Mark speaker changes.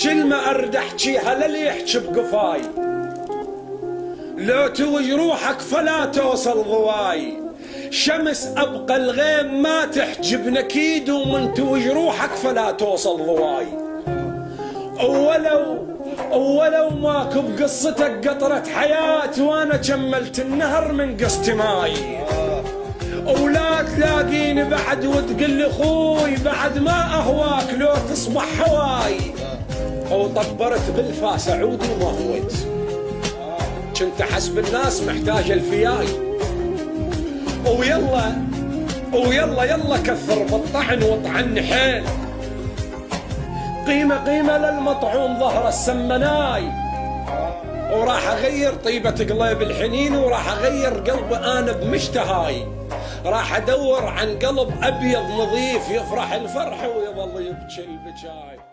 Speaker 1: كلمة ارد احكيها للي يحكي بقفاي، لو توج روحك فلا توصل ضواي، شمس ابقى الغيم ما تحجب نكيد، ومن توج روحك فلا توصل ضواي. ولو ماكو بقصتك قطرة حياة، وانا كملت النهر من قصة ماي. ولا تلاقيني بعد وتقول لي خوي بعد ما اهواك لو تصبح هواي. وطبرت بالفاس عودي وما هويت، كنت حسب الناس محتاج الفياي. ويلا كثر بالطعن وطعن حيل، قيمة للمطعون ظهر السمناي. وراح اغير طيبة قلب الحنين، وراح اغير قلبي انا بمشتهاي. راح ادور عن قلب ابيض نظيف يفرح الفرح ويظل يبكي البكاي.